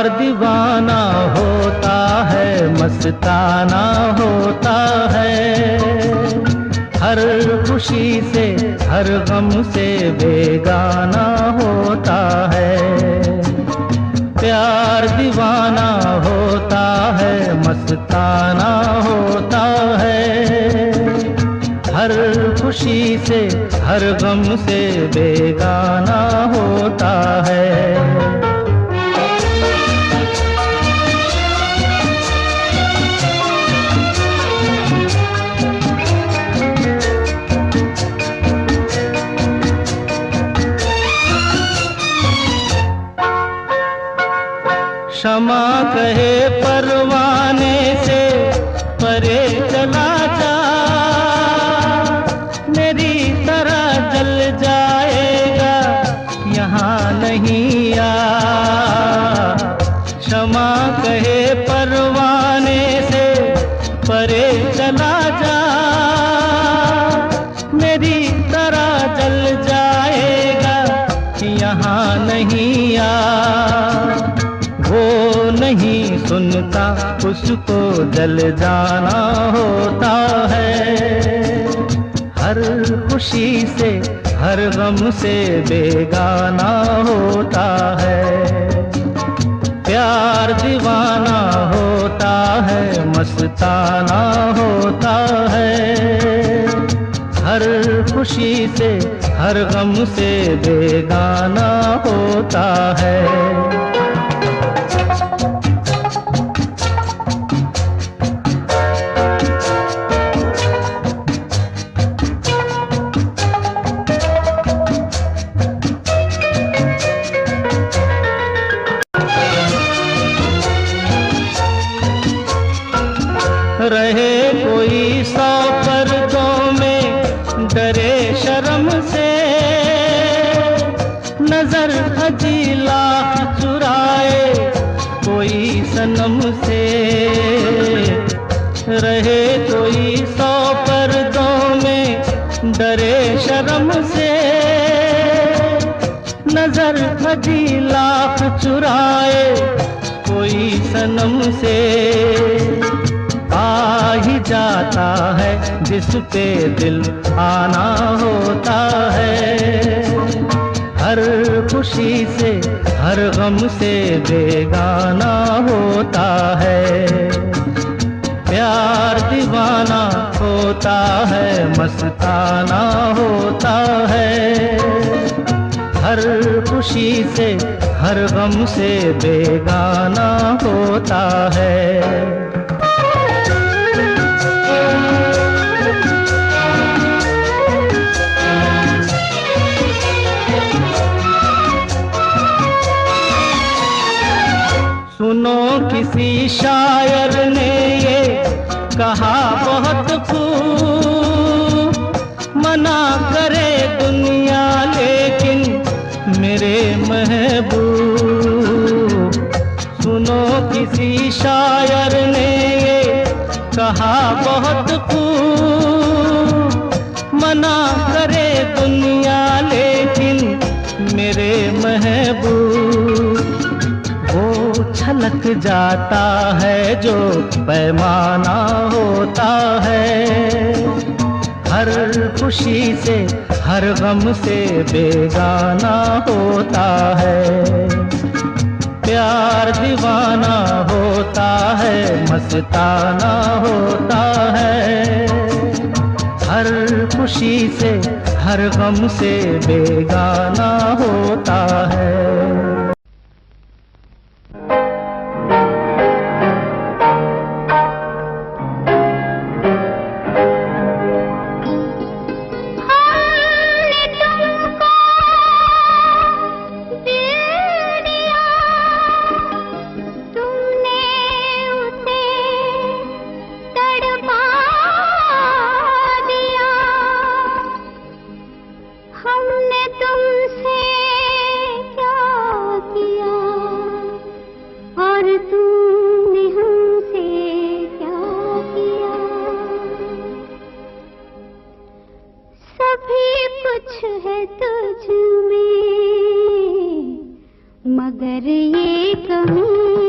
प्यार दीवाना होता है, मस्ताना होता है। हर खुशी से हर गम से बेगाना होता है। प्यार दीवाना होता है, मस्ताना होता है। हर खुशी से हर गम से बेगाना होता है। क्षमा कहे परवाने से परे चला जा, मेरी तरह जल जाएगा यहाँ नहीं आ। क्षमा कहे परवाने से परे चला जा, मेरी तरह जल जाएगा यहाँ नहीं आ। वो नहीं सुनता उसको जल जाना होता है। हर खुशी से हर गम से बेगाना होता है। प्यार दीवाना होता है, मस्ताना होता है। हर खुशी से हर गम से बेगाना होता है। रहे कोई 100 पर्दों में डरे शर्म से, नजर हजी लाख चुराए कोई सनम से। रहे कोई 100 पर्दों में डरे शर्म से, नजर हजी लाख चुराए कोई सनम से। आ ही जाता है जिस पे दिल आना होता है। हर खुशी से हर गम से बेगाना होता है। प्यार दीवाना होता है, मस्ताना होता है। हर खुशी से हर गम से बेगाना होता है। सुनो किसी शायर ने ये कहा बहुत खूब, मना करे दुनिया लेकिन मेरे महबूब। सुनो किसी शायर ने ये कहा बहुत खूब, मना करे दुनिया लेकिन मेरे महबूब। वो छलक जाता है जो पैमाना होता है। हर खुशी से हर गम से बेगाना होता है। प्यार दीवाना होता है, मस्ताना होता है। हर खुशी से हर गम से बेगाना होता है। तुझ में मगर ये कमी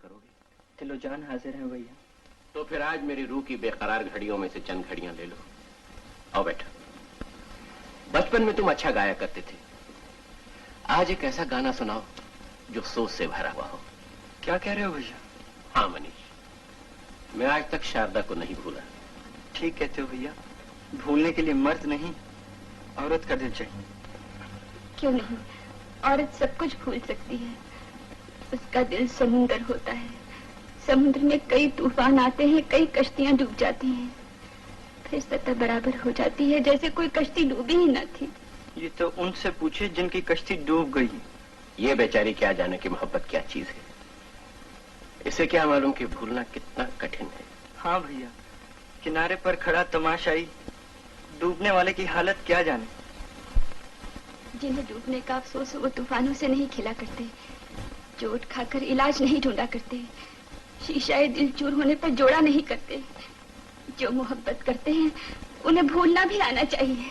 करोगे? दिलो जान हाजिर है भैया। तो फिर आज मेरी रूह की बेकरार घड़ियों में से चंद घड़ियां ले लो। आओ बैठो। बचपन में तुम अच्छा गाया करते थे, आज एक ऐसा गाना सुनाओ जो सोच से भरा हुआ हो। क्या कह रहे हो भैया? हाँ मनीष, मैं आज तक शारदा को नहीं भूला। ठीक कहते हो भैया, भूलने के लिए मर्द नहीं औरत का दिल चाहिए। क्यों नहीं, औरत सब कुछ भूल सकती है। उसका दिल समुंदर होता है, समुद्र में कई तूफान आते हैं, कई कश्तियां डूब जाती हैं, फिर सतह बराबर हो जाती है जैसे कोई कश्ती डूबी ही न थी। ये तो उनसे पूछे जिनकी कश्ती डूब गई। ये बेचारी क्या जाने कि मोहब्बत क्या चीज है। इसे क्या मालूम कि भूलना कितना कठिन है। हाँ भैया, किनारे पर खड़ा तमाशाई डूबने वाले की हालत क्या जाने। जिन्हें डूबने का अफसोस वो तूफानों से नहीं खिला करते, चोट खाकर इलाज नहीं ढूंढा करते, शीशाए दिल चूर होने पर जोड़ा नहीं करते। जो मोहब्बत करते हैं उन्हें भूलना भी आना चाहिए।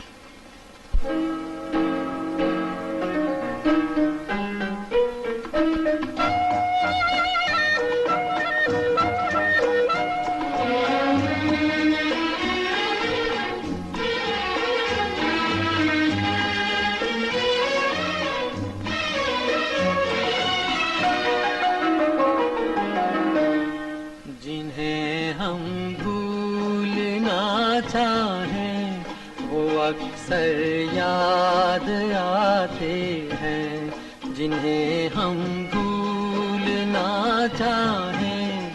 जिन्हें हम भूलना चाहें वो अक्सर याद आते हैं। जिन्हें हम भूलना चाहें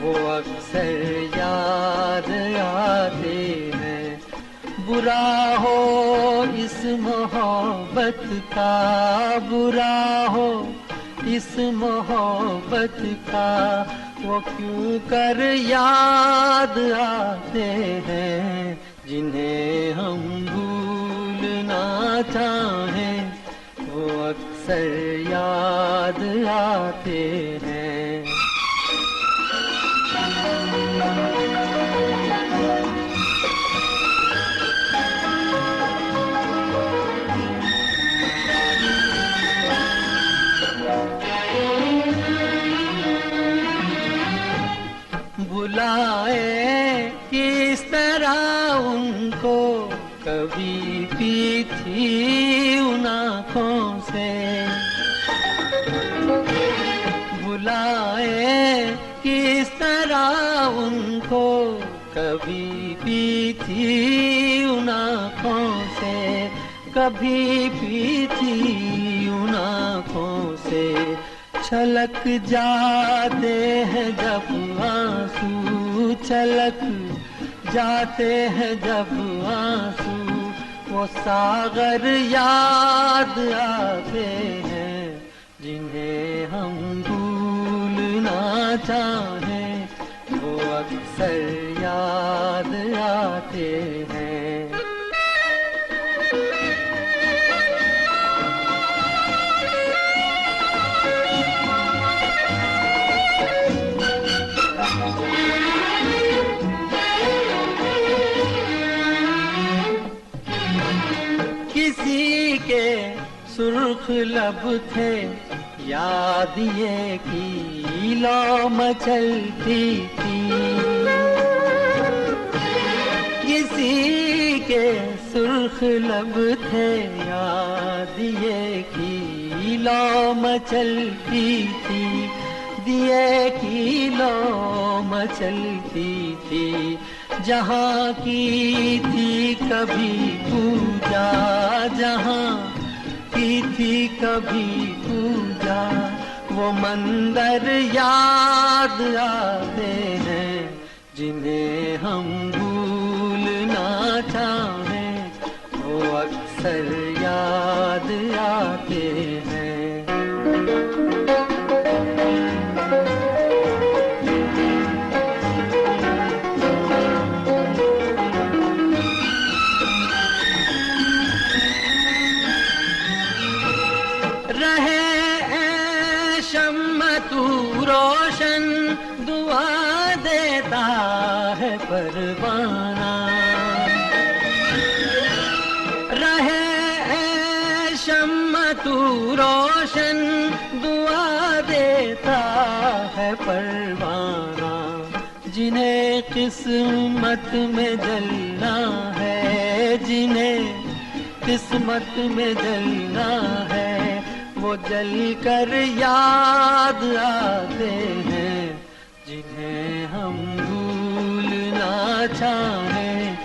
वो अक्सर याद आते हैं। बुरा हो इस मोहब्बत का, बुरा हो इस मोहब्बत का, वो क्यों कर याद आते हैं। जिन्हें हम भूलना चाहें वो अक्सर याद आते हैं। बुलाए किस तरह उनको कभी भी थी उन आँखों से। बुलाए किस तरह उनको कभी भी थी उन आँखों से, कभी भी थी उन आँखों से। छलक जाते हैं जब आंसू, छलक जाते हैं जब आंसू, वो सागर याद आते हैं। जिन्हें हम भूलना चाहें वो अक्सर याद आते हैं। किसी के सुर्ख लब थे याद ये की लो मचलती थी। किसी के सुर्ख लब थे याद ये की लो मचलती थी, दिए की लो मचलती थी। जहाँ की थी कभी पूजा, जहाँ की थी कभी पूजा, वो मंदिर याद आते हैं। जिन्हें हम भूलना चाहें वो अक्सर याद आते हैं। रोशन दुआ देता है परवाना, रहे शम्मा तू रोशन दुआ देता है परवाना, जिन्हें किस्मत में जलना है, जिन्हें किस्मत में जलना है, वो जल कर याद आते हैं। जिन्हें हम भूलना चाहें,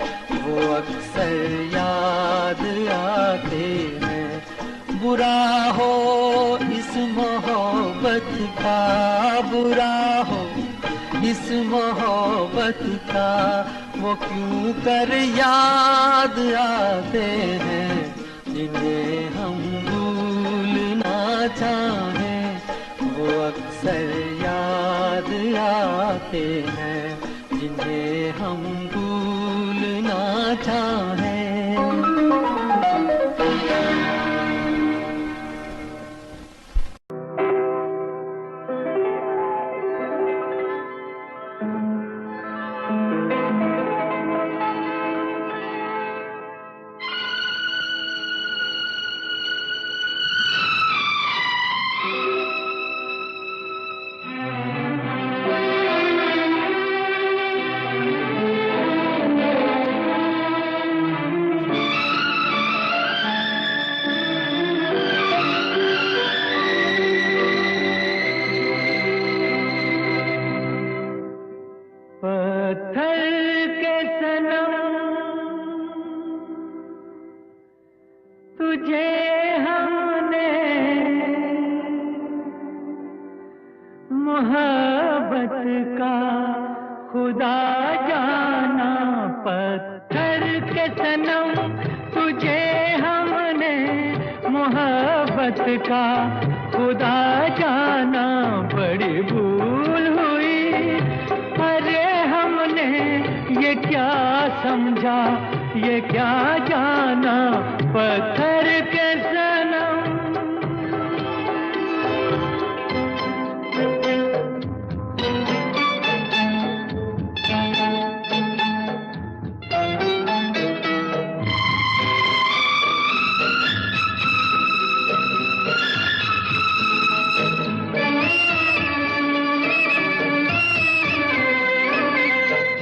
वो अक्सर याद आते हैं। बुरा हो इस मोहब्बत का, बुरा हो इस मोहब्बत का, वो क्यों कर याद आते हैं। जिन्हें हम भूलना चाहें, वो अक्सर याद आते हैं। जिन्हें हम भूलना चाहें।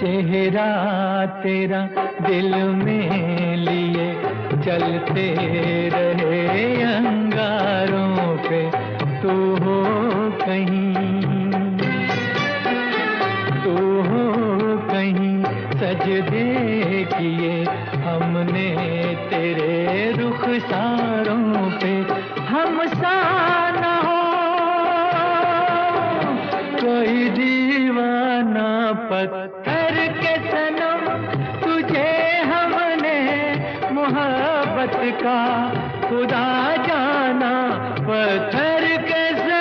चेहरा तेरा दिल में लिए चलते रहे अंगारों पे, तू हो कहीं सजदे किए हमने तेरे रुखसारों पे। हम सा न हो कोई दीवाना, पत्थर के सनम तुझे हमने मोहब्बत का खुदा जाना, पत्थर के सनम।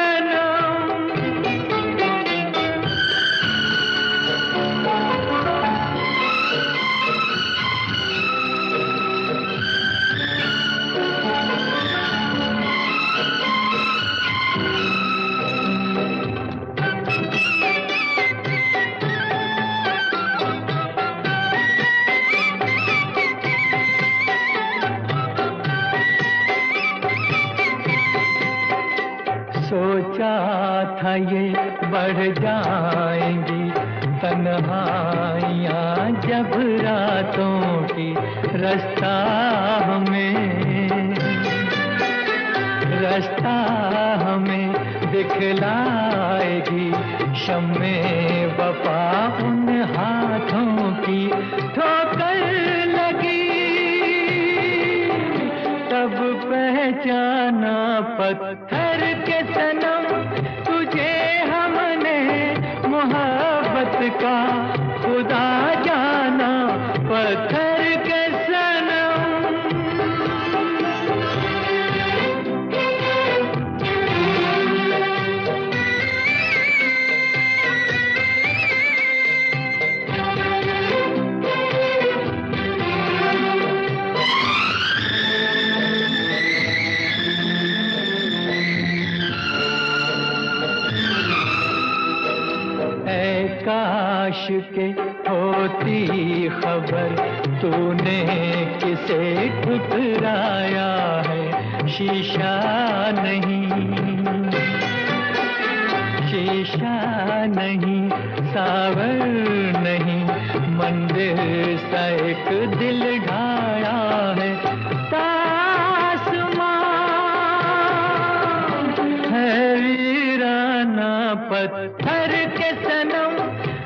सोचा था ये बढ़ जाएंगी तन्हाइयाँ जब रातों की, रास्ता हमें दिखलाएगी शम्मे वफा उन हाथों की। ठोकर लगी तब पहचाना, पत्थर के सनम तुझे हमने मोहब्बत का खुदा जाना, पत्थर के सनम। काश के होती खबर तूने किसे ठुकराया है, शीशा नहीं शीशा नहीं, सावर नहीं, मंदिर सा एक दिल ढाया है। है वीराना पत्थर के सनम,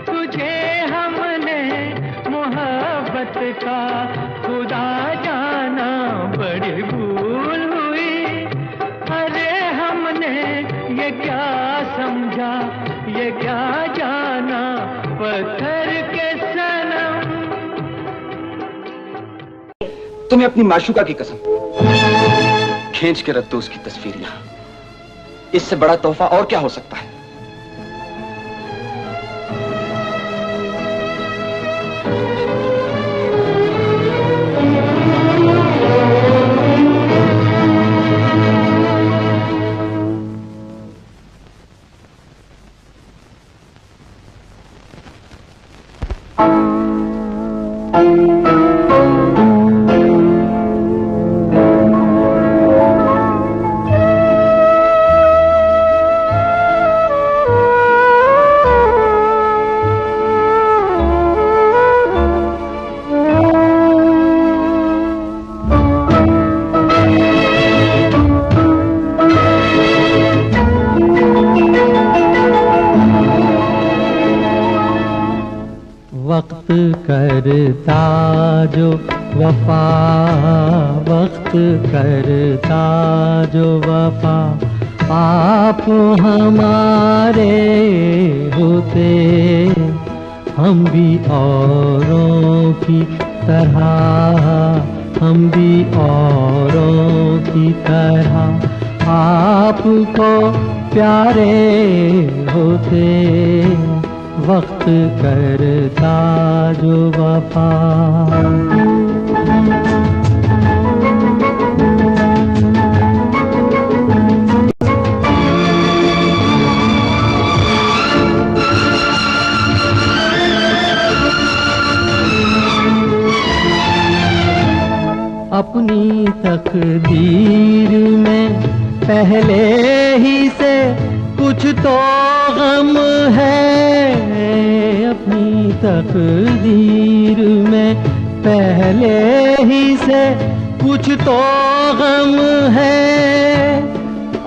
तुझे हमने मोहब्बत का खुदा जाना, बड़ी भूल हुई। अरे हमने ये क्या समझा, ये क्या जाना, पत्थर के सनम। तुम्हें अपनी माशूका की कसम, खींच के रख दो उसकी तस्वीर यहां। इससे बड़ा तोहफा और क्या हो सकता है? वक्त करता जो वफा, वक्त करता जो वफा, आप हमारे होते, हम भी औरों की तरह, हम भी औरों की तरह आपको प्यारे होते। वक्त करता जो वफा। अपनी तकदीर में पहले ही से कुछ तो गम है, अपनी तकदीर में पहले ही से कुछ तो गम है,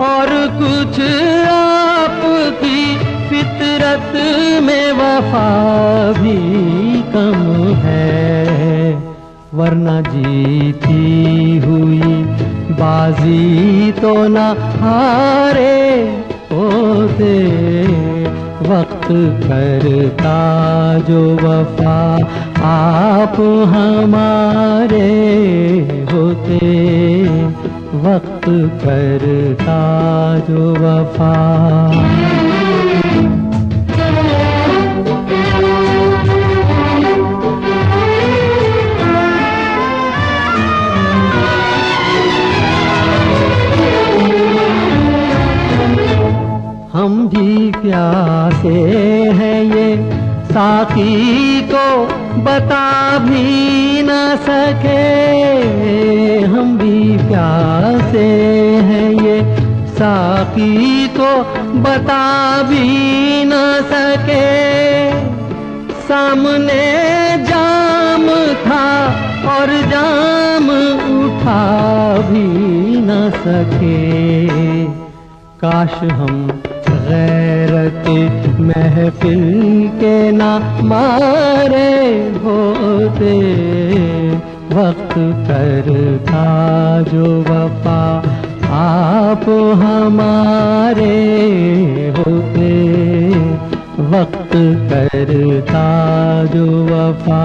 और कुछ आपकी फितरत में वफा भी कम है। वरना जीती हुई बाजी तो न हारे होते। वक्त करता जो वफा, आप हमारे होते। वक्त करता जो वफा। हम भी प्यासे हैं ये साकी को बता भी न सके, हम भी प्यासे हैं ये साकी को बता भी न सके। सामने जाम था और जाम उठा भी न सके। काश हम गैरत महफिल के ना मारे होते। वक्त करता जो वफा, आप हमारे होते। वक्त करता जो वफा।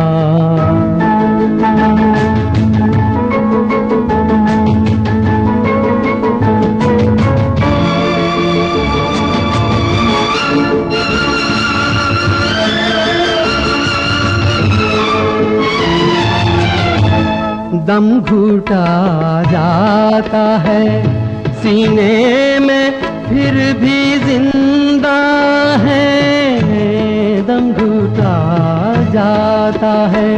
दम घुटा जाता है सीने में फिर भी जिंदा है। दम घुटा जाता है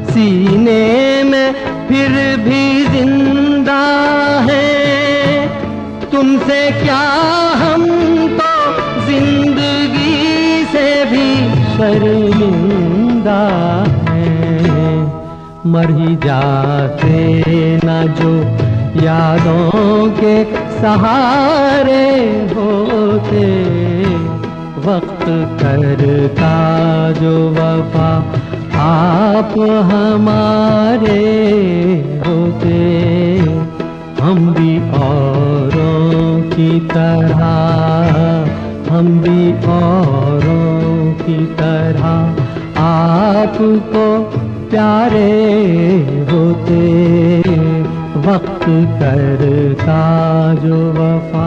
सीने में फिर भी जिंदा है। तुमसे क्या हम तो जिंदा जिंदा हैं, मर ही जाते ना जो यादों के सहारे होते, वक्त करता जो वफा आप हमारे होते, हम भी औरों की तरह, हम भी औरों की तरह आपको प्यारे होते, वक्त करता जो वफा।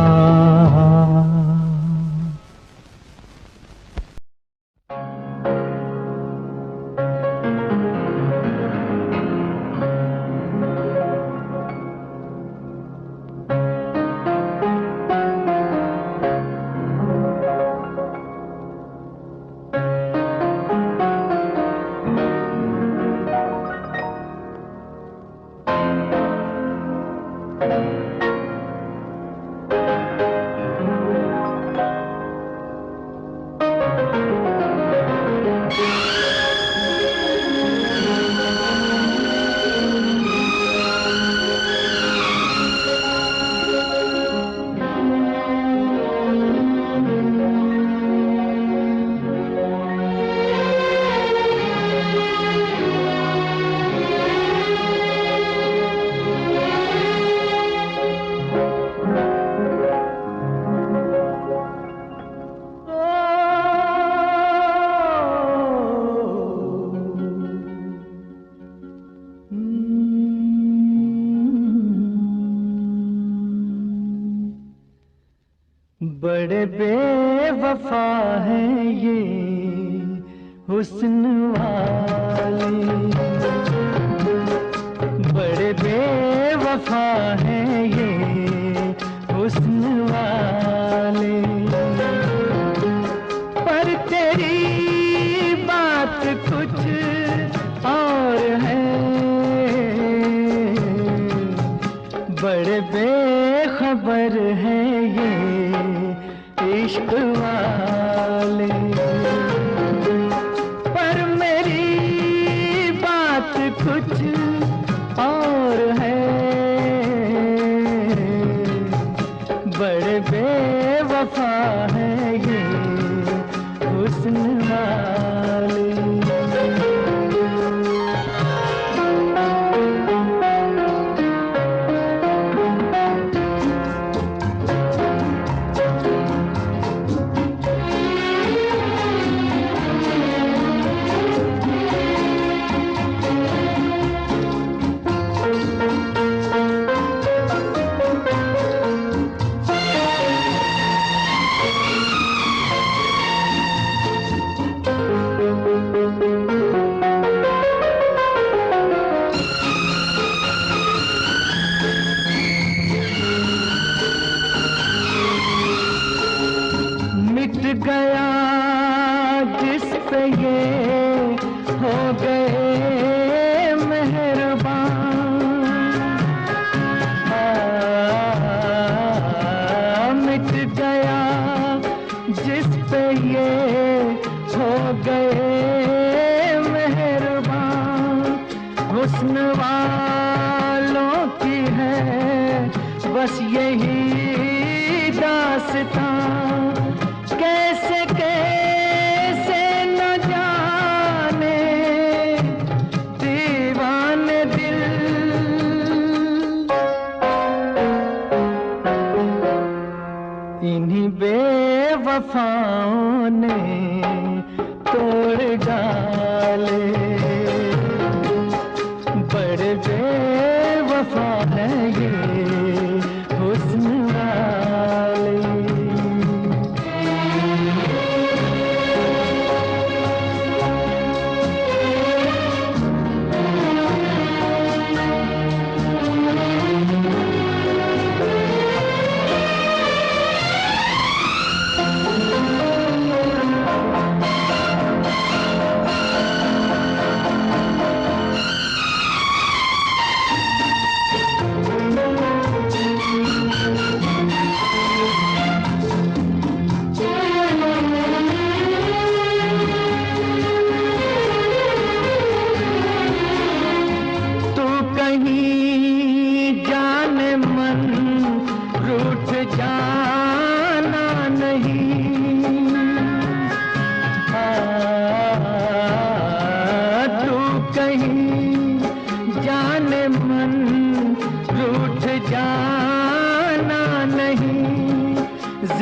बड़े बेवफा हैं ये हुस्न वाले, बड़े बेवफा हैं ये हुस्न वाले, पर तेरी बात कुछ और है, बड़े बेखबर हैं ये इश्क वाले, पर मेरी बात कुछ और है, बड़े बेवफा है ये हुस्न वाले। गया जिस पे ये हो गए मेहरबान, मिट गया जिस पे ये हो गए मेहरबान, हुस्न वालों की है बस यही दास्तां, कैसे कैसे न जाने दीवाने दिल, इन्हीं बेवफाओं ने तोड़ डाले, बड़े बेवफा है ये हुस्न वाले।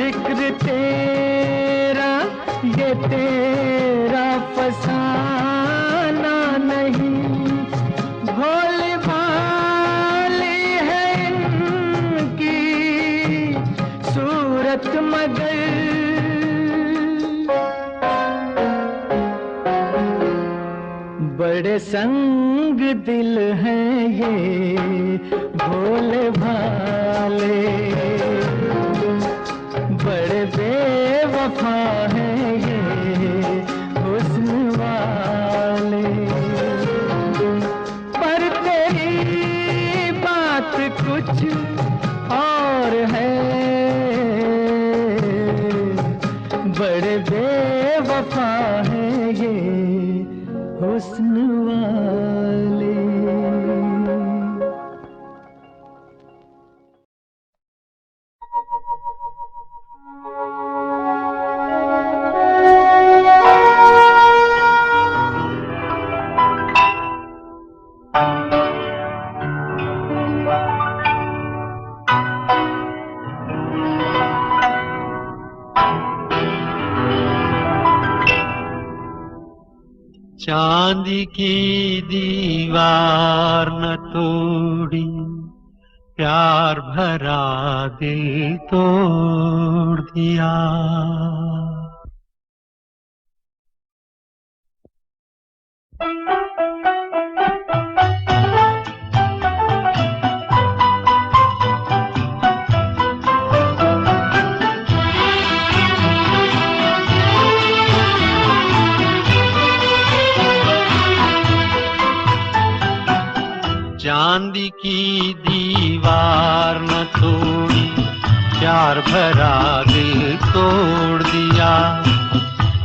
जिक्र तेरा ये तेरा फसाना नहीं, भोली भाली है इनकी सूरत मगर बड़े संग दिल हैं ये भोले भाले, बड़े बेवफा हैं ये हुस्न वाले। पर तेरी बात कुछ और है, बड़े बेवफा हैं ये हुस्न वाले। चांदी की दीवार न तोड़ी, प्यार भरा दिल तोड़ दिया। चांदी की दीवार न तोड़ी, प्यार भरा दिल तोड़ दिया।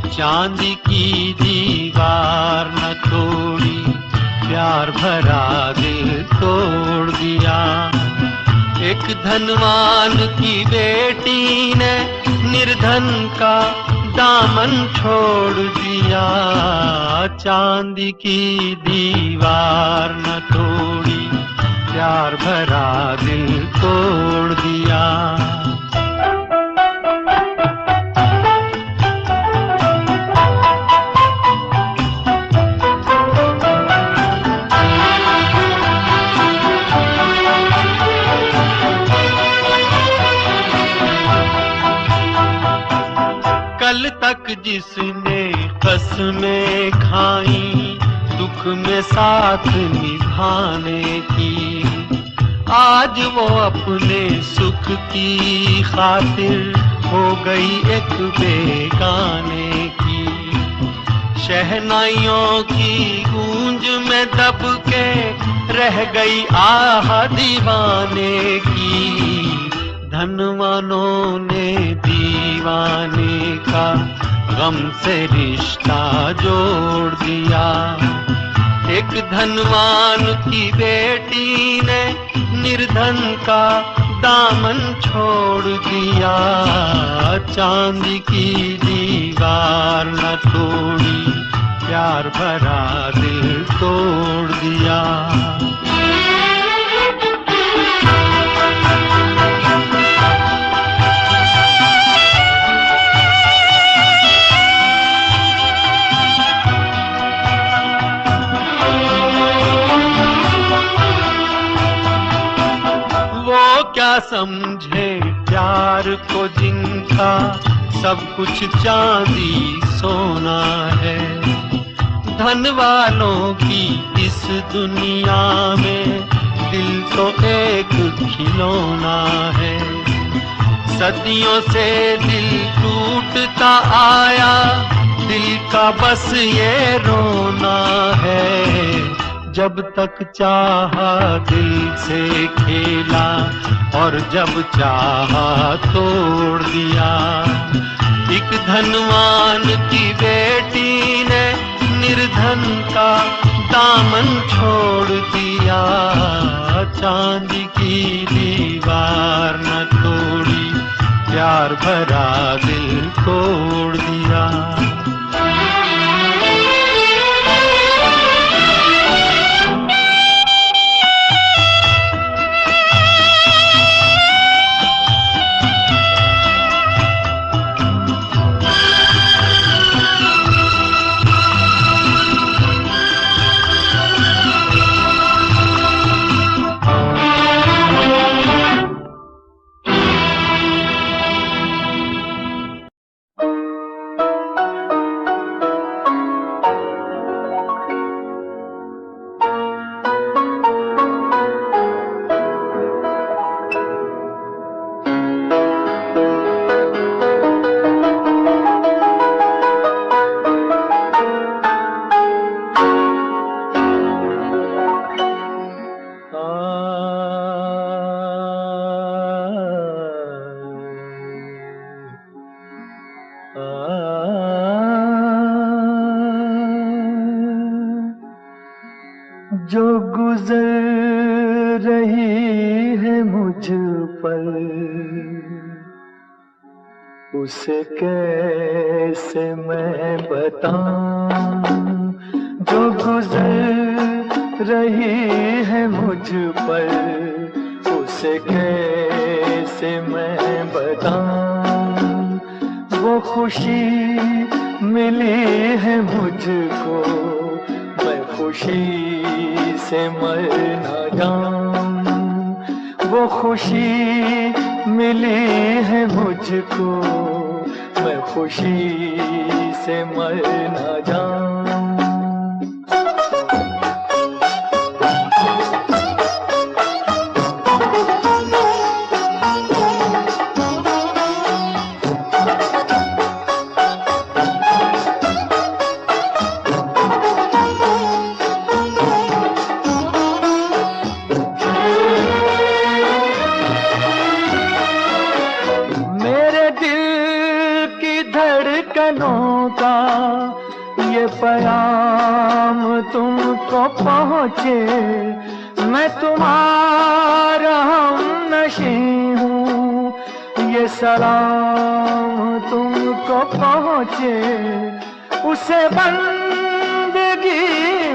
चांदी की दीवार न तोड़ी, प्यार भरा दिल तोड़ दिया। एक धनवान की बेटी ने निर्धन का दामन छोड़ दिया। चांदी की दीवार न तोड़ी, प्यार भरा दिल तोड़ दिया। कल तक जिसने कसमें खाई, दुख में साथ निभाने की, आज वो अपने सुख की खातिर हो गई एक बेगाने की। शहनाइयों की गूंज में दब के रह गई आह दीवाने की। धनवानों ने दीवाने का गम से रिश्ता जोड़ दिया। एक धनवान की बेटी ने निर्धन का दामन छोड़ दिया। चांदी की दीवार न तोड़ी, प्यार भरा दिल तोड़ दिया। क्या समझे प्यार को जिनका सब कुछ चांदी सोना है। धन वालों की इस दुनिया में दिल तो एक खिलौना है। सदियों से दिल टूटता आया, दिल का बस ये रोना है। जब तक चाहा दिल से खेला और जब चाहा तोड़ दिया। एक धनवान की बेटी ने निर्धन का दामन छोड़ दिया। चांदी की दीवार न तोड़ी, प्यार भरा दिल तोड़ दिया। जो गुजर रही है मुझ पर उसे कैसे मैं बताऊं, जो गुजर रही है मुझ पर उसे कैसे मैं बताऊं, वो खुशी मिली है मुझको मैं खुशी से मर ना जाऊं, वो खुशी मिली है मुझको मैं खुशी से मर ना जाऊं। का ये पैगाम तुमको पहुँचे, मैं तुम्हारा हमनशी हूँ, ये सलाम तुमको पहुँचे, उसे बंदगी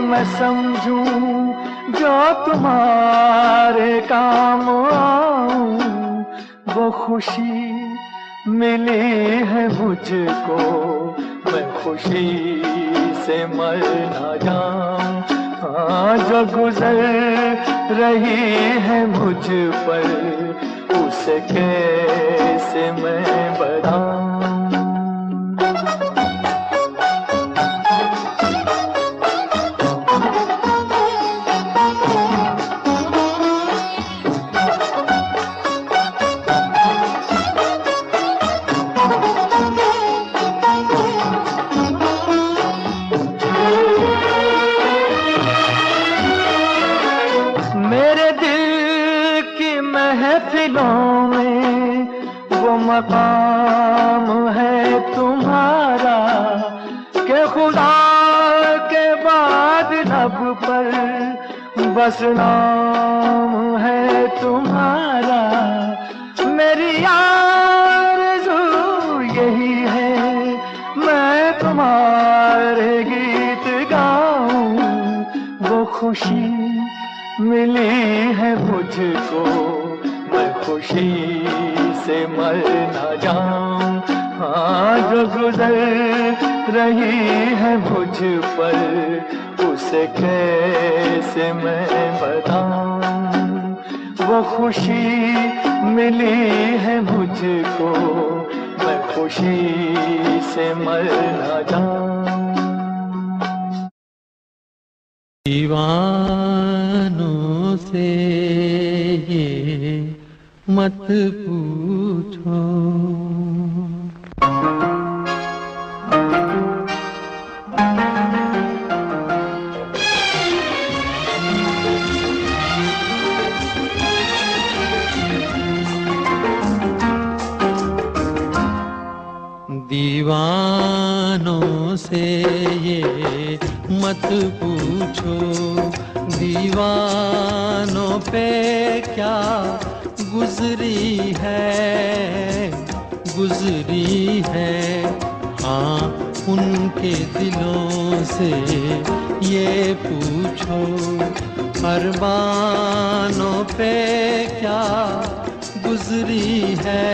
मैं समझूं जो तुम्हारे काम आऊं, वो खुशी मिली है मुझको मैं खुशी से मर ना जाऊं, हाँ जो गुजर रही है मुझ पर उसे कैसे मैं बताऊं। महफिलों में वो मकाम है तुम्हारा कि खुदा के बाद लब पर बस नाम है तुम्हारा, मेरी आरज़ू यही है मैं तुम्हारे गीत गाऊं, वो खुशी मिली है मुझको मैं खुशी से मर ना जाऊं, हाँ जो गुजर रही है मुझ पर उसे कैसे मैं बताऊं, वो खुशी मिली है मुझको मैं खुशी से मर ना जाऊं। दीवानों से ये मत पूछो, दीवानों से ये मत पूछो, दीवानों पे क्या गुजरी है, हाँ उनके दिलों से ये पूछो, अरमानों पे क्या गुजरी है,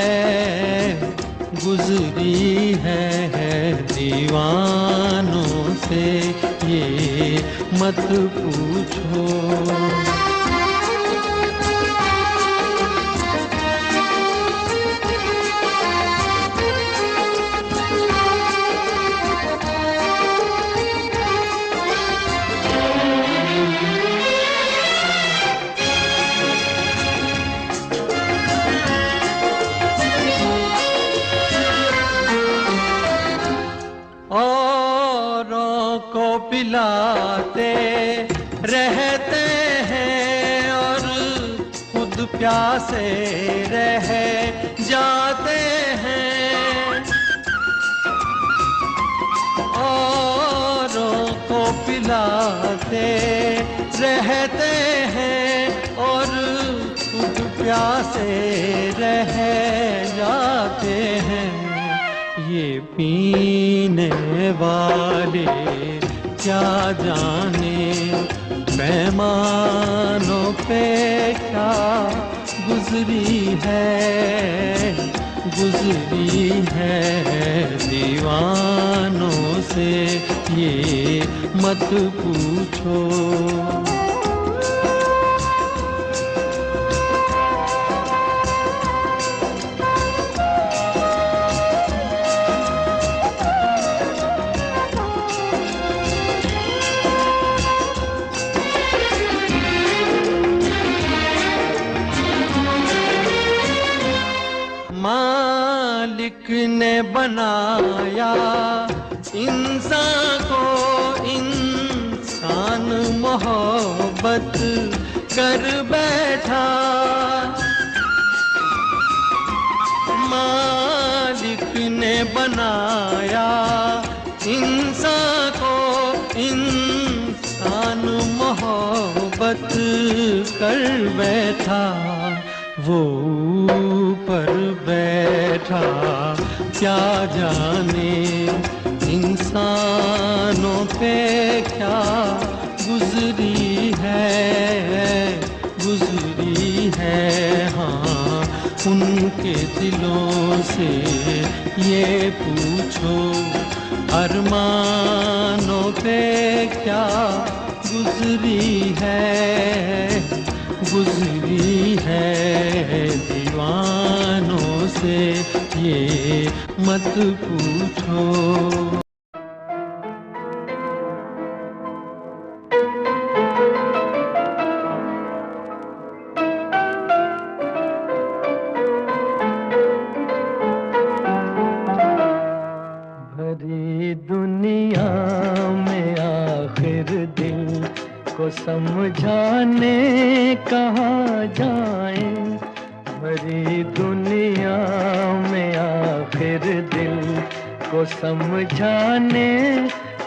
दीवानों से ये मत पूछो। पिलाते रहते हैं और खुद प्यासे रह जाते हैं, पिलाते रहते हैं और खुद प्यासे रह जाते हैं। ये पीने वाले क्या जाने पैमानों पे क्या गुजरी है दीवानों से ये मत पूछो। मालिक ने बनाया इंसान को, इंसान मोहब्बत कर बैठा। मालिक ने बनाया इंसान को, इंसान मोहब्बत कर बैठा। वो ऊपर बैठा क्या जाने इंसानों पे क्या गुजरी है हाँ उनके दिलों से ये पूछो। अरमानों पे क्या गुजरी है दीवानों से ये मत पूछो। भरी दुनिया में आखिर दिल को समझाने कहाँ जाए। भरी दुनिया में आखिर दिल को समझाने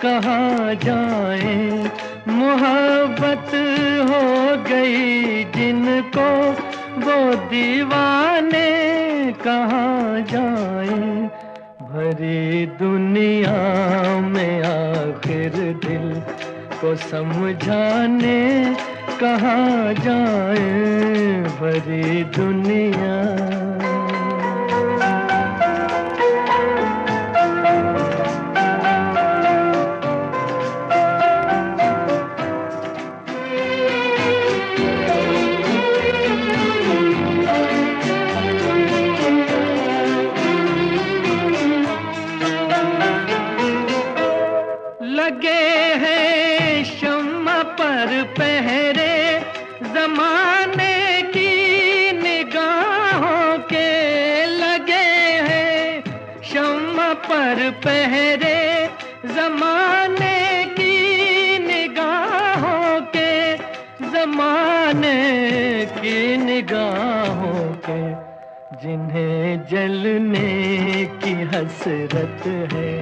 कहाँ जाए। मोहब्बत हो गई जिनको वो दीवाने कहाँ जाए। भरी दुनिया में आखिर दिल को समझाने कहाँ जाए। भरी दुनिया लगे हैं शम्मा पर पहरे जमाने की निगाहों के। लगे हैं शम्मा पर पहरे जमाने की निगाहों के। जमाने की निगाहों के जिन्हें जलने की हसरत है।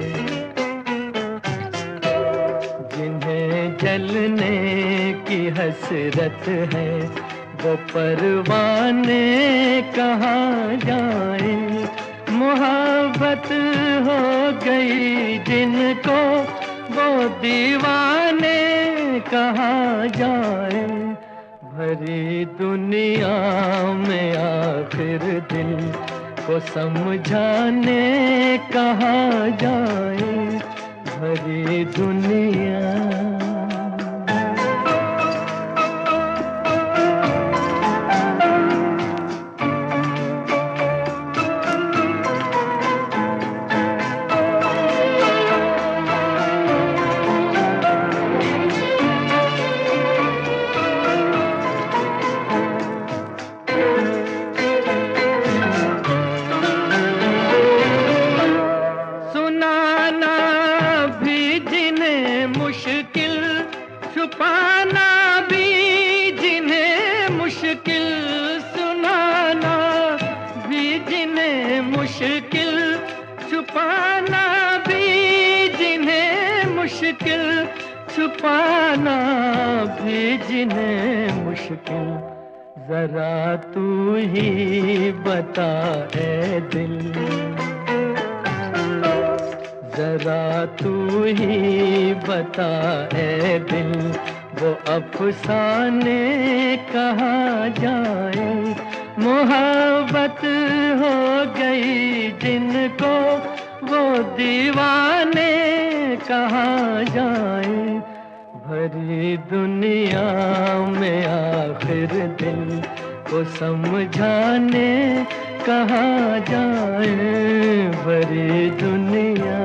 जिन्हें जलने की हसरत है वो परवाने कहाँ जाए। मोहब्बत हो गई जिनको वो दीवाने कहाँ जाए। भरी दुनिया में आखिर दिल को समझाने कहाँ जाए। भरी दुनिया छुपाना भी जिन्हें मुश्किल, सुनाना भी जिन्हें मुश्किल, छुपाना भी जिन्हें मुश्किल, पाना भी जिन्हें मुश्किल, जरा तू ही बता ए दिल, जरा तू ही बता ए दिल, वो अफसाने कहाँ जाए, मोहब्बत हो गई जिनको वो दीवाने कहाँ जाए, भरी दुनिया में आखिर दिल को समझाने कहाँ जाए, भरी दुनिया।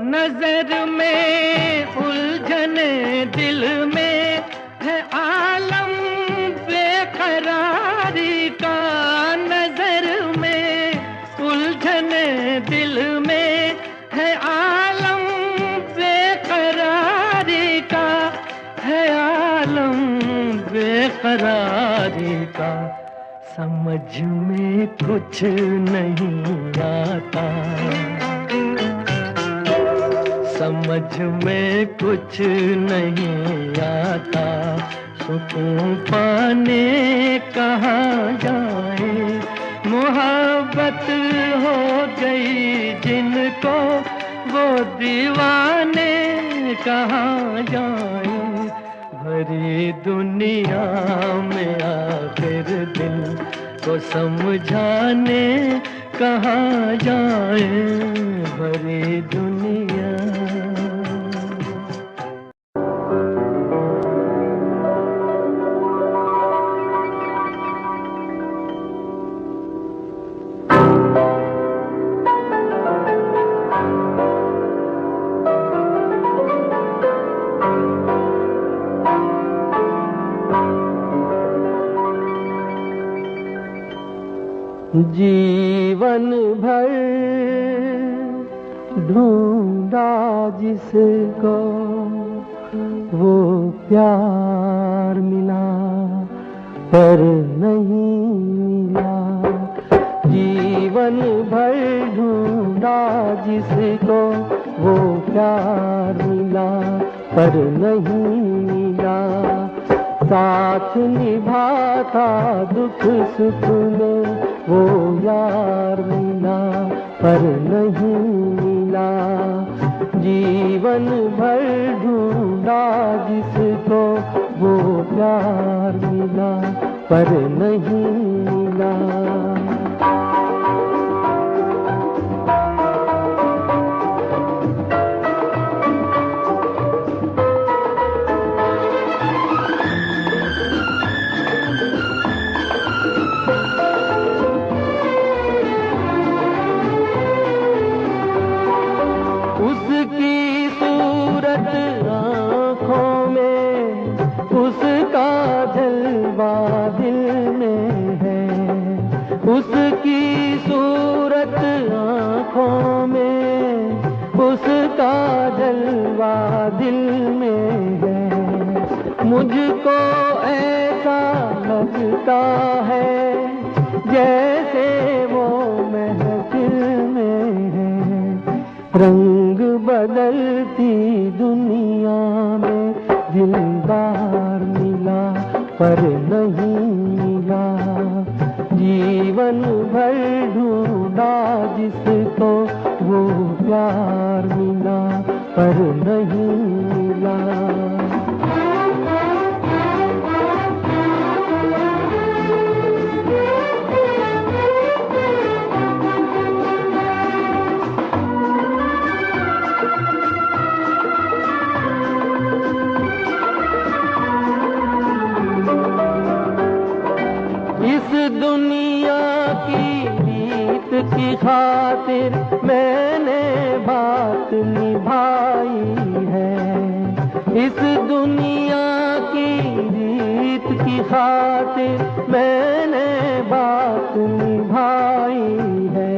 नजर में उलझने दिल में है आलम बेकरारी का, नजर में उलझने दिल में है आलम बेकरारी का, है आलम बेकरारी का, समझ में कुछ नहीं आता, समझ में कुछ नहीं आता, सुकून पाने कहाँ जाए, मोहब्बत हो गई जिनको वो दीवाने कहाँ जाए, भरी दुनिया में आखिर दिल को समझाने कहाँ जाए, भरी दुनिया। जीवन भर ढूंढा जिसको वो प्यार मिला पर नहीं मिला, जीवन भर ढूंढा जिसको वो प्यार मिला पर नहीं मिला, साथ निभाता दुख सुख में वो यार मिला पर नहीं मिला, जीवन भर ढूंढा जिसको वो प्यार मिला पर नहीं मिला। उसकी सूरत आँखों में, उसका जलवा दिल में है, उसकी सूरत आँखों में, उसका जलवा दिल में है, मुझको ऐसा लगता है जैसे वो महफिल में है, रंग बदलती दुनिया में दिलदार मिला पर नहीं मिला, जीवन भर ढूंढा जिसको वो प्यार मिला पर नहीं मिला। इस दुनिया की रीत की खातिर मैंने बात निभाई है, इस दुनिया की रीत की खातिर मैंने बात निभाई है,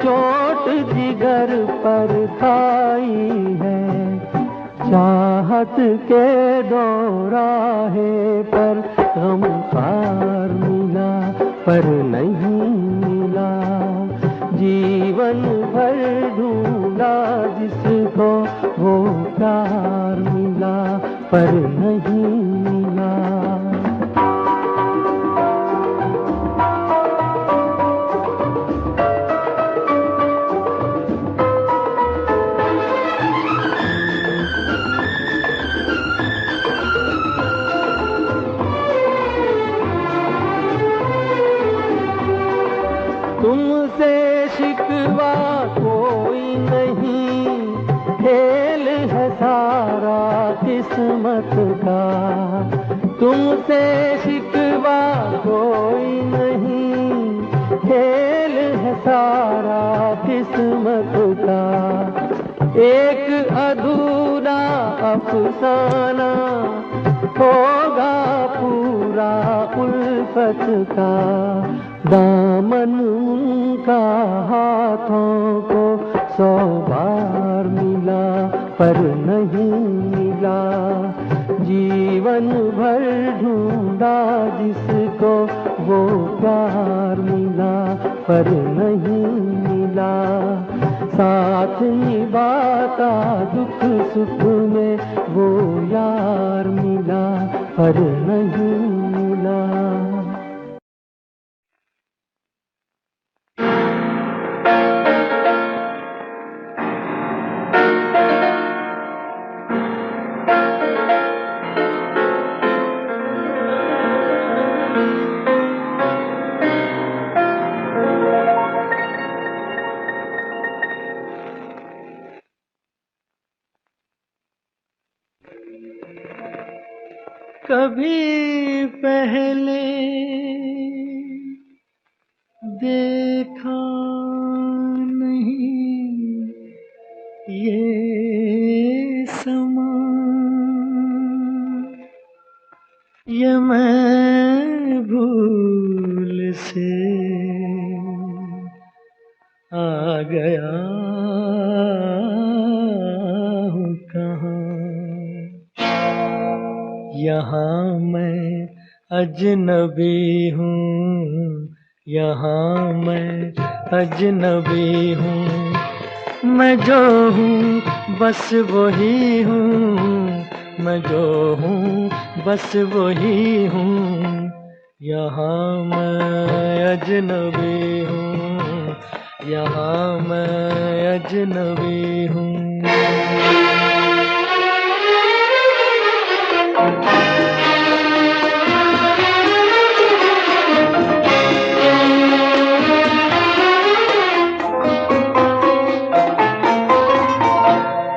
चोट जिगर पर खाई है। चाहत के दोराहे पर गमखार मिला पर नहीं मिला। जीवन भर ढूंढा जिसको वो प्यार मिला पर नहीं मिला। तुमसे शिकवा कोई नहीं, खेल है सारा किस्मत का। तुमसे शिकवा कोई नहीं, खेल है सारा किस्मत का। एक अधूरा अफसाना होगा पूरा उल्फत का। दामन उनका हाथों को 100 बार मिला पर नहीं मिला। जीवन भर ढूंढा जिसको वो प्यार मिला पर नहीं मिला। साथ निभाता दुख सुख में वो यार मिला पर नहीं मिला। कभी पहले देखा नहीं ये समा, ये मैं भूल से आ गया हूँ कहाँ। यहाँ मैं अजनबी हूँ, यहाँ मैं अजनबी हूँ। मैं जो हूँ बस वही हूँ, मैं जो हूँ बस वही हूँ। यहाँ मैं अजनबी हूँ, यहाँ मैं अजनबी हूँ।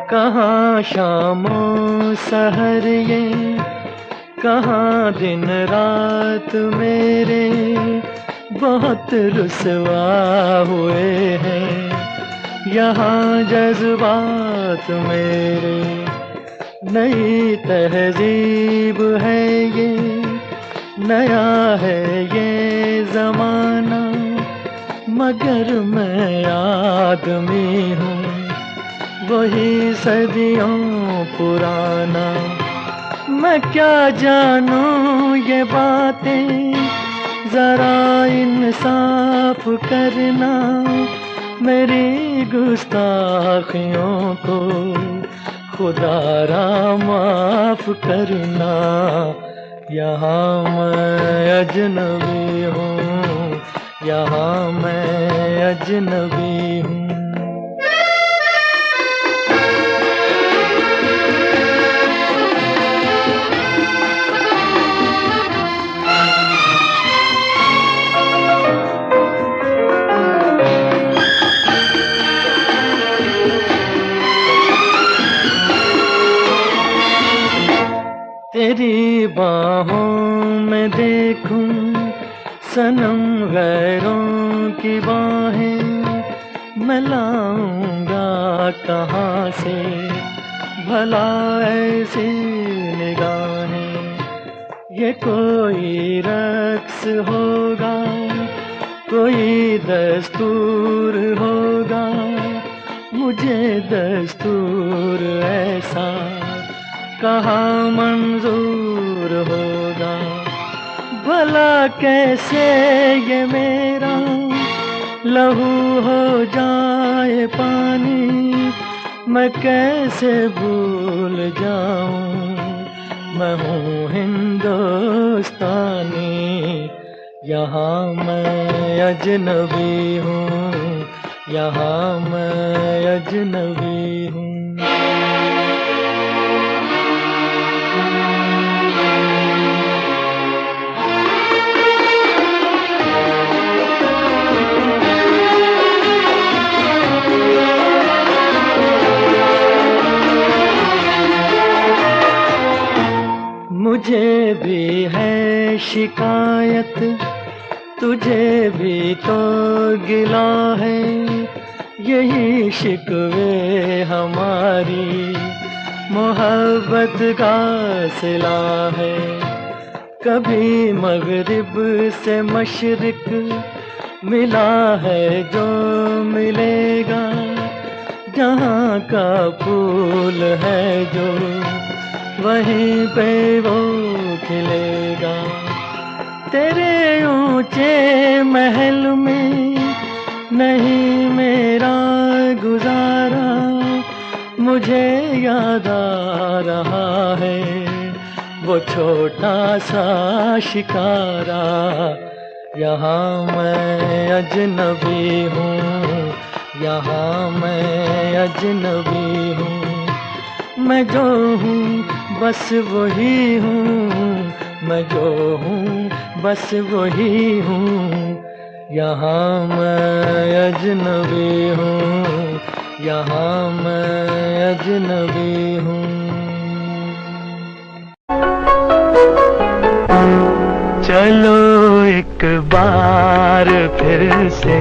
कहाँ शामों सहर ये, कहाँ दिन रात मेरे बहुत रुसवा हुए हैं। यहाँ जज्बात मेरे, नई तहजीब है ये, नया है ये जमाना, मगर मैं आदमी हूँ वही सदियों पुराना। मैं क्या जानूं ये बातें, जरा इंसाफ करना, मेरी गुस्ताखियों को खुदारा माफ करना। यहाँ मैं अजनबी हूँ, यहाँ मैं अजनबी हूँ। तेरी बाहों में देखूं सनम गैरों की बाहें, मैं लाऊंगा कहाँ से भला ऐसी निगाहें। ये कोई रक्स होगा, कोई दस्तूर होगा, मुझे दस्तूर ऐसा कहाँ मंजूर होगा। भला कैसे ये मेरा लहू हो जाए पानी, मैं कैसे भूल जाऊं, मैं हूँ हिंदुस्तानी, यहाँ मैं अजनबी हूँ, यहाँ मैं अजनबी हूँ। मुझे भी है शिकायत, तुझे भी तो गिला है, यही शिकवे हमारी मोहब्बत का सिला है। कभी मगरिब से मशरिक मिला है जो मिलेगा, जहाँ का फूल है जो वहीं पे वो खिलेगा। तेरे ऊंचे महल में नहीं मेरा गुजारा, मुझे याद आ रहा है वो छोटा सा शिकारा। यहाँ मैं अजनबी हूँ, यहाँ मैं अजनबी हूँ, मैं जो हूँ बस वही हूँ, मैं जो हूँ बस वही हूँ। यहाँ मैं अजनबी हूँ, यहाँ मैं अजनबी हूँ। चलो एक बार फिर से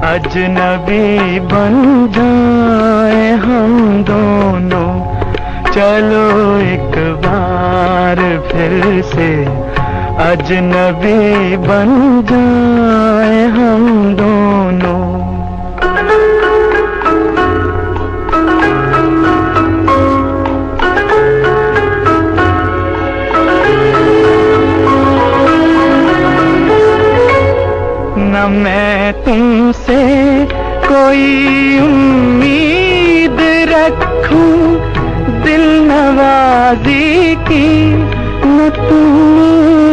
अजनबी बन जाए हम दोनों, चलो एक बार फिर से अजनबी बन जाए हम दोनों। न मैं तुमसे कोई उम्मीद रखूं दिल नवाजी की, न तुम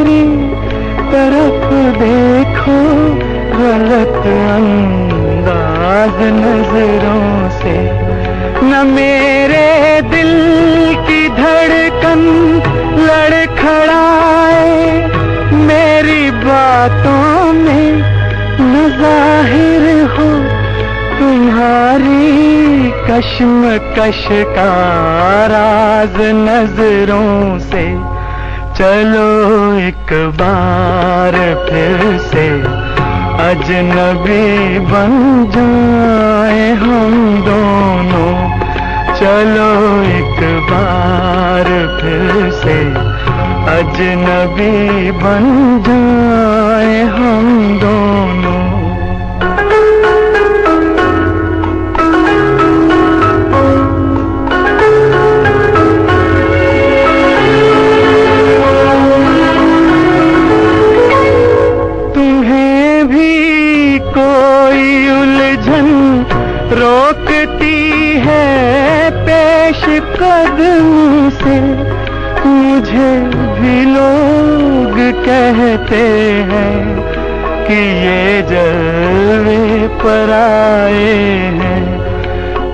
मेरी तरफ देखो गलत अंदाज नजरों से, न मेरे दिल की धड़कन लड़खड़ाए मेरी बातों में, न जाहिर हो तुम्हारी कश्मकश का राज नजरों से। चलो एक बार फिर से अजनबी बन जाए हम दोनों, चलो एक बार फिर से अजनबी बन जाए हम दोनों। तुम्हें भी कोई उलझन रोकती है पेश कदम से, मुझे भी लोग कहते हैं कि ये जलवे पर आए हैं,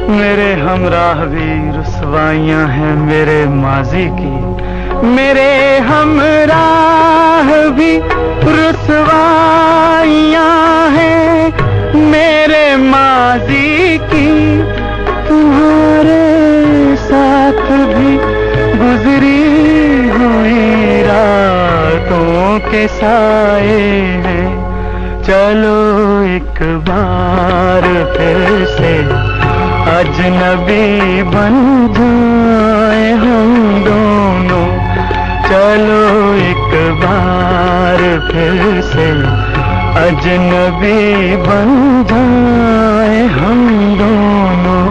मेरे हमराह भी रुसवाइयाँ हैं मेरे माजी की, मेरे हमराह भी रुसवाइयाँ हैं मेरे माजी की, तुम्हारे साथ भी गुजरी हुई रातों के साए हैं। चलो एक बार फिर से अजनबी बन जाए हम दोनों, चलो एक बार फिर से अजनबी बन जाए हम दोनों।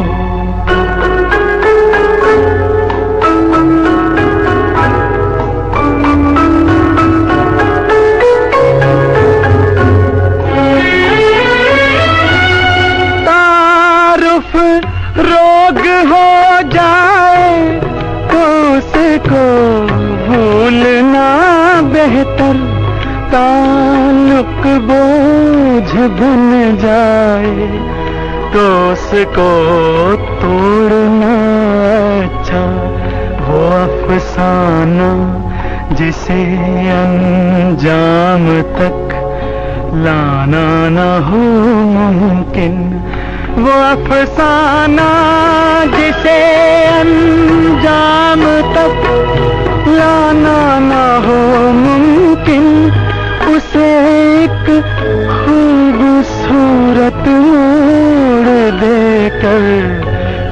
तारुफ रोग हो जाए तो उसको भूलना बेहतर, ताल्लुक बोझ बन जाए तो उसको तोड़ना अच्छा। वो अफसाना जिसे अंजाम तक लाना न हो मुमकिन, वो अफसाना जिसे अंजाम तक लाना न हो मुमकिन, उसे एक खूबसूरत मोड़ देकर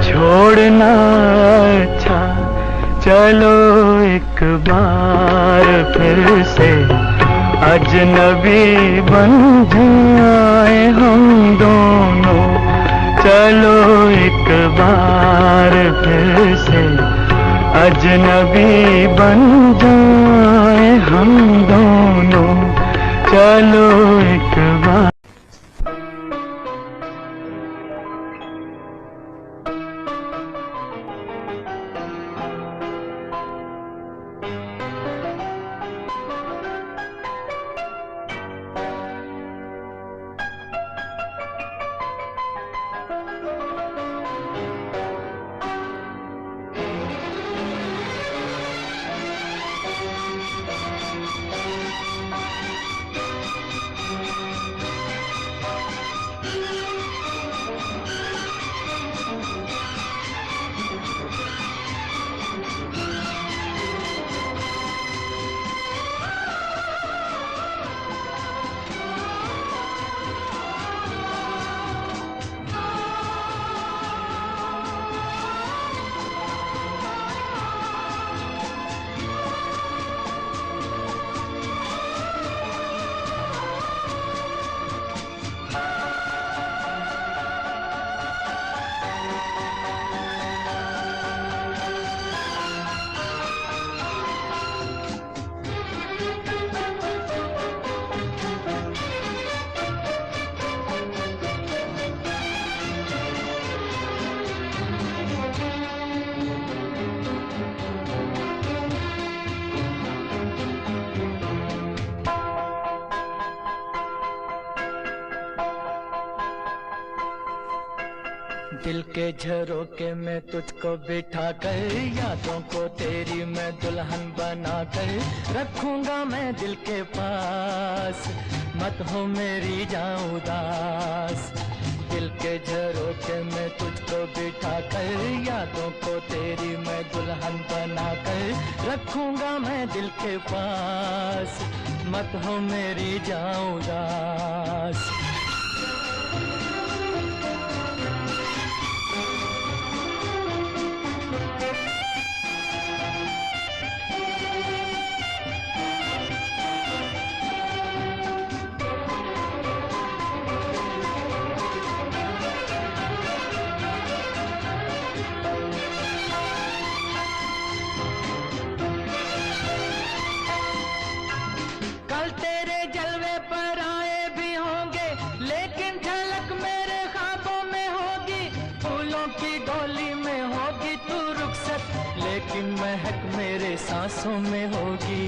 छोड़ना अच्छा। चलो एक बार फिर से अजनबी बन जाए हम दोनों। चलो एक बार फिर से अजनबी बन जाए हम दोनों। चलो एक बार। दिल के झरोके में तुझको बिठा कर, यादों को तेरी मैं दुल्हन बना कर रखूंगा मैं दिल के पास, मत हो मेरी जाऊं उदास। दिल के झरोके में तुझको बिठा कर, यादों को तेरी मैं दुल्हन बना कर रखूंगा मैं दिल के पास, मत हो मेरी जाऊं उदास। महक मेरे सांसों में होगी,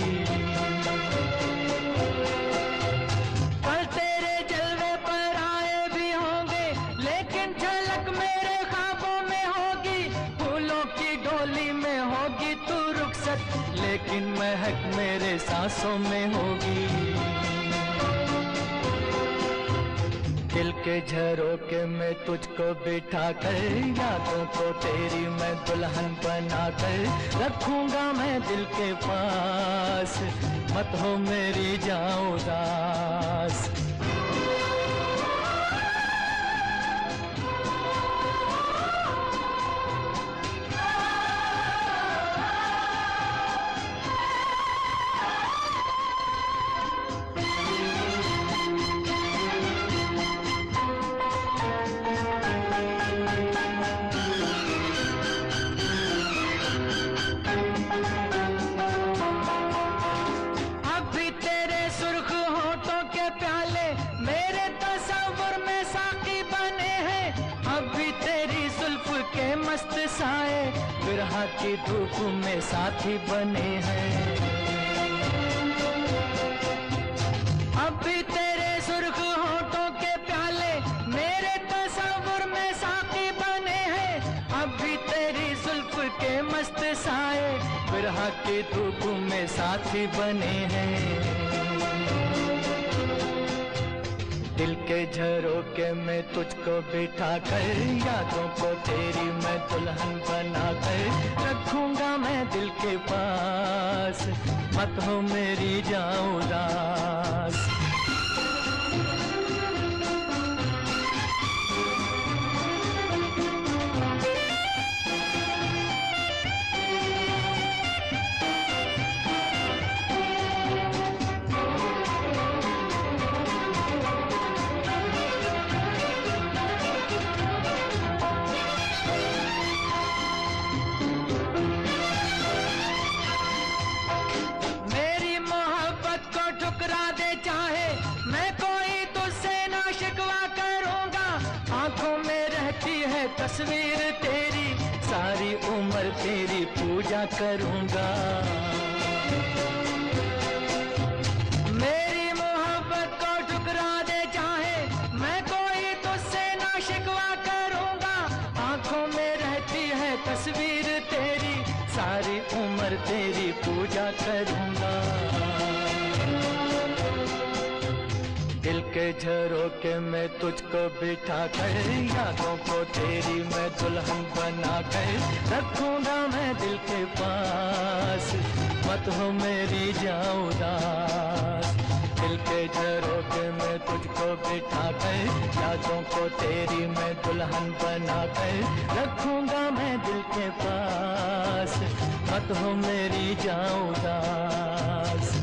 कल तेरे जलवे पर आए भी होंगे, लेकिन झलक मेरे ख्वाबों में होगी। फूलों की डोली में होगी तू रुखसत, लेकिन महक मेरे सांसों में होगी। दिल के झरोके में तुझको बिठा कर, यादों को तेरी मैं दुल्हन बना कर रखूंगा मैं दिल के पास, मत हो मेरी जाऊं उदास। बिरहा की धूप में साथी बने हैं। अब भी तेरे सुर्ख होठों के प्याले मेरे तस्वुर में साथी बने हैं। अब भी तेरी जुल्फ के मस्त साए बिरहा की धूप में साथी बने हैं। दिल के झरोके में तुझको बिठा कर यादों को तेरी मैं दुल्हन बना कर रखूंगा मैं दिल के पास, मत हो मेरी जाऊं उदास। चाहे मैं कोई तुझसे ना शिकवा करूंगा, आंखों में रहती है तस्वीर तेरी, सारी उम्र तेरी पूजा करूंगा। मेरी मोहब्बत को ठुकरा दे चाहे मैं कोई तुझसे ना शिकवा करूंगा, आंखों में रहती है तस्वीर तेरी, सारी उम्र तेरी पूजा करूंगा। दिल के झरोके में तुझको बिठा कर यादों को तेरी मैं दुल्हन बना कर रखूंगा मैं दिल के पास, मत हो मेरी जाऊं उदास। दिल के झरोके में तुझको बिठा कर यादों को तेरी मैं दुल्हन बना कर रखूंगा मैं दिल के पास, मत हो मेरी जाऊं उदास।